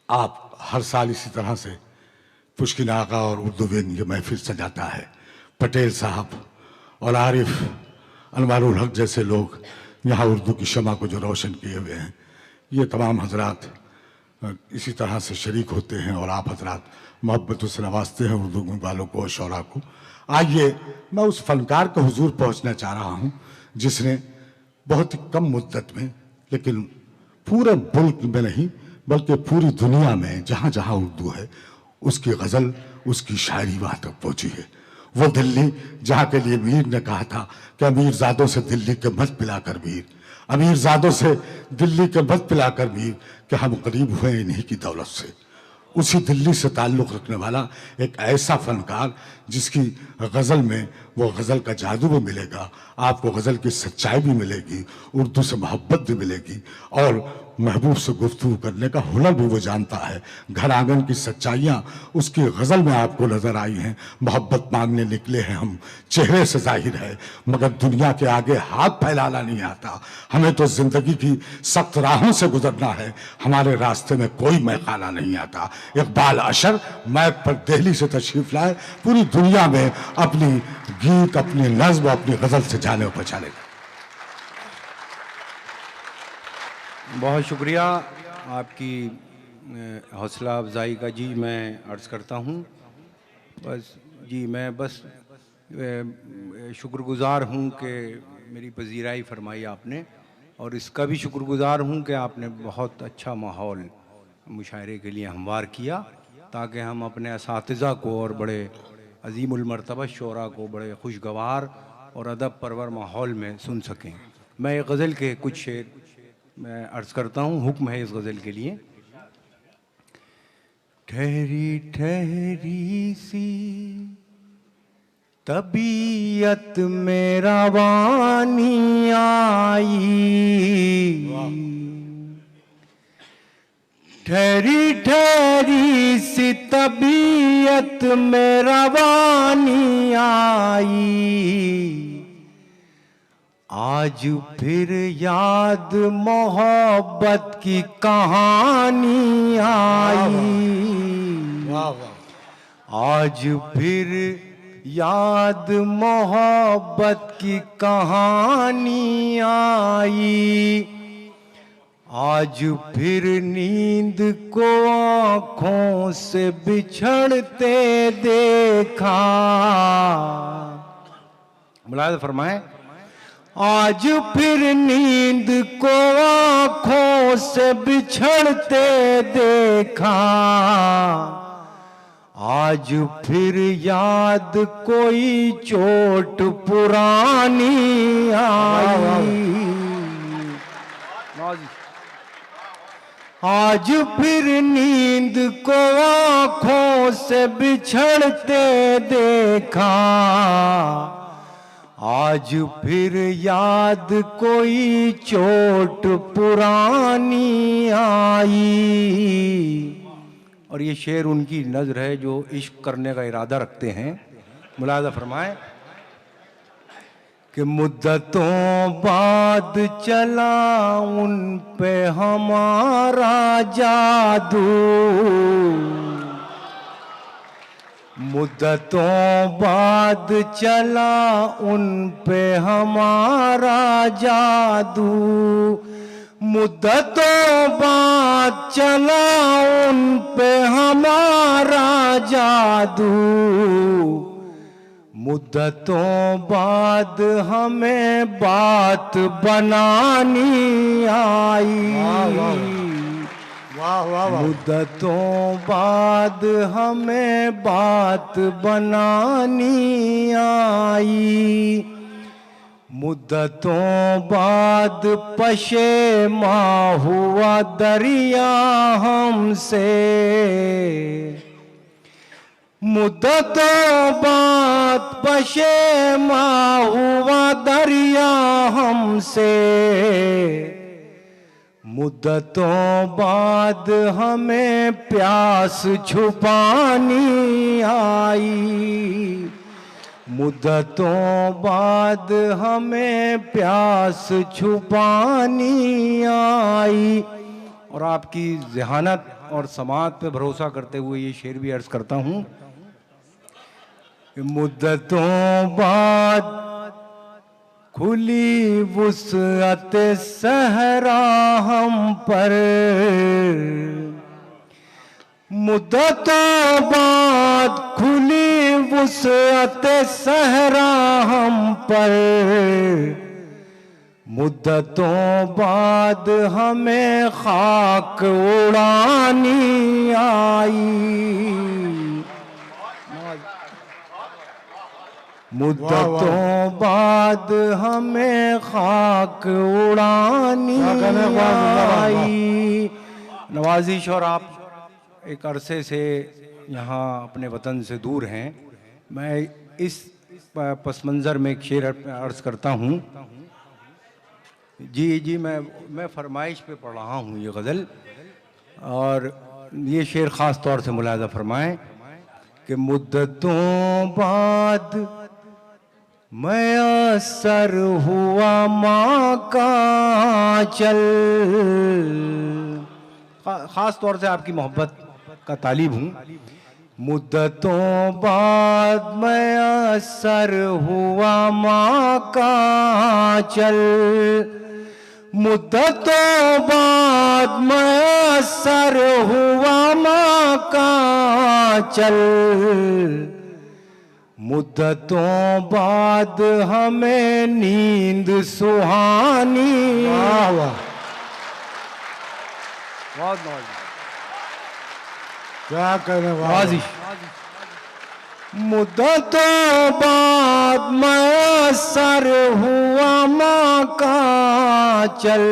आप हर साल इसी तरह से पुष्किन आका और उर्दू विंग ये महफिल सजाता है। पटेल साहब और आरिफ अनवारुल हक जैसे लोग यहाँ उर्दू की शमा को जो रोशन किए हुए हैं, ये तमाम हजरात इसी तरह से शरीक होते हैं और आप हजरात मोहब्बतों से नवाजते हैं उर्दू वालों को और शौरा को। आइए मैं उस फनकार के हुजूर पहुँचना चाह रहा हूँ जिसने बहुत ही कम मुद्दत में, लेकिन पूरे मुल्क में नहीं बल्कि पूरी दुनिया में जहाँ जहाँ उर्दू है उसकी गज़ल, उसकी शायरी वहाँ तक पहुँची है। वो दिल्ली जहाँ के लिए मीर ने कहा था कि अमीरजादों से दिल्ली के मत पिलाकर मीर, अमीरजादों से दिल्ली के मत पिलाकर मीर, कि हम गरीब हुए इन्हीं की दौलत से। उसी दिल्ली से ताल्लुक़ रखने वाला एक ऐसा फनकार जिसकी गज़ल में वो गज़ल का जादू भी मिलेगा, आपको गज़ल की सच्चाई भी मिलेगी, उर्दू से मोहब्बत भी मिलेगी और महबूब से गुफ्तगू करने का हुनर भी वो जानता है। घर आंगन की सच्चाइयाँ उसकी गज़ल में आपको नज़र आई हैं। मोहब्बत मांगने निकले हैं हम, चेहरे से जाहिर है, मगर दुनिया के आगे हाथ फैलाना नहीं आता। हमें तो ज़िंदगी की सख्त राहों से गुजरना है, हमारे रास्ते में कोई मैखाना नहीं आता। इकबाल अशर मैक पर दिल्ली से तशरीफ़ लाए, पूरी दुनिया में अपनी गीत, अपनी नज़्म, अपनी गज़ल से जाने और पहचाने। बहुत शुक्रिया आपकी हौसला अफजाई का जी मैं अर्ज़ करता हूँ। बस जी मैं बस शुक्रगुज़ार हूँ कि मेरी पजीराई फरमाई आपने, और इसका भी शुक्रगुज़ार हूँ कि आपने बहुत अच्छा माहौल मुशायरे के लिए हमवार किया ताकि हम अपने असातिज़ा को और बड़े अज़ीमुल मर्तबा शोरा को बड़े खुशगवार और अदब परवर माहौल में सुन सकें। मैं एक गज़ल के कुछ शेर मैं अर्ज़ करता हूँ, हुक्म है इस गज़ल के लिए। ठहरी ठहरी सी तबीयत में रवानी आई, ठहरी ठहरी सी तबीयत में रवानी आई, आज फिर याद मोहब्बत की कहानी आई, आज फिर याद मोहब्बत की कहानी आई, आज फिर नींद को आँखों से बिछड़ते देखा। मुलाहिज़ा फरमाएं, आज फिर नींद को आँखों से बिछड़ते देखा, आज फिर याद कोई चोट पुरानी आई, आज फिर नींद को आँखों से बिछड़ते देखा, आज फिर याद कोई चोट पुरानी आई। और ये शेर उनकी नज़र है जो इश्क करने का इरादा रखते हैं। मुलाहिज़ा फरमाएं कि मुद्दतों बाद चला उन पे हमारा जादू, मुद्दतों बाद चला उन पे हमारा जादू, मुद्दतों बाद चला उन पे हमारा जादू, मुद्दतों बाद हमें बात बनानी आई, मुद्दतों बाद हमें बात बनानी आई, मुद्दतों बाद पशेमा हुआ दरिया हमसे, मुद्दतों बाद पशेमा हुआ दरिया हमसे, मुद्दतों बाद हमें प्यास छुपानी आई, मुद्दतों बाद हमें प्यास छुपानी आई। और आपकी ज़हानत और समात पे भरोसा करते हुए ये शेर भी अर्ज करता हूँ। मुद्दतों बाद खुली वुसअत सहरा हम पर, मुद्दतों बाद खुली वुसअत सहरा हम पर, मुद्दतों बाद हमें खाक उड़ानी आई, मुद्दतों बाद हमें खाक उड़ानी आई। नवाजिश, और आप एक अरसे से यहाँ अपने वतन से दूर हैं, मैं इस पस मंज़र में एक शेर अर्ज़ करता हूँ। जी, मैं फरमाइश पे पढ़ रहा हूँ ये गज़ल, और ये शेर ख़ास तौर से मुलाज़ा फरमाएं कि मुद्दतों बाद मयस्सर हुआ माँ का चल, ख़ास तौर से आपकी मोहब्बत का तालिब हूँ। मुद्दतों बाद मयस्सर हुआ माँ का चल, मुद्दतों बाद मयस्सर हुआ माँ का चल, मुद्दतों बाद हमें नींद सुहानी। बहुत क्या कहने वाजिश। मुद्दतों बाद मयस्सर हुआ माँ का चल,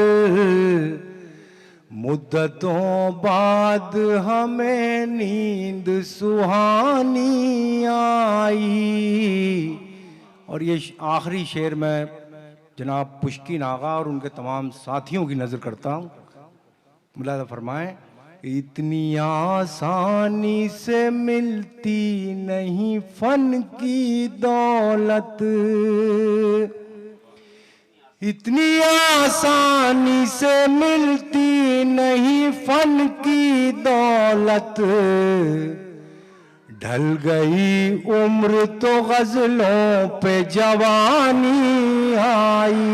मुद्दतों बाद हमें नींद सुहानी आई। और ये आखिरी शेर मैं जनाब पुष्किन आगा और उनके तमाम साथियों की नज़र करता हूँ। मुलाज़ा फरमाएं, इतनी आसानी से मिलती नहीं फन की दौलत, इतनी आसानी से मिलती नहीं फन की दौलत, ढल गई उम्र तो गजलों पे जवानी आई।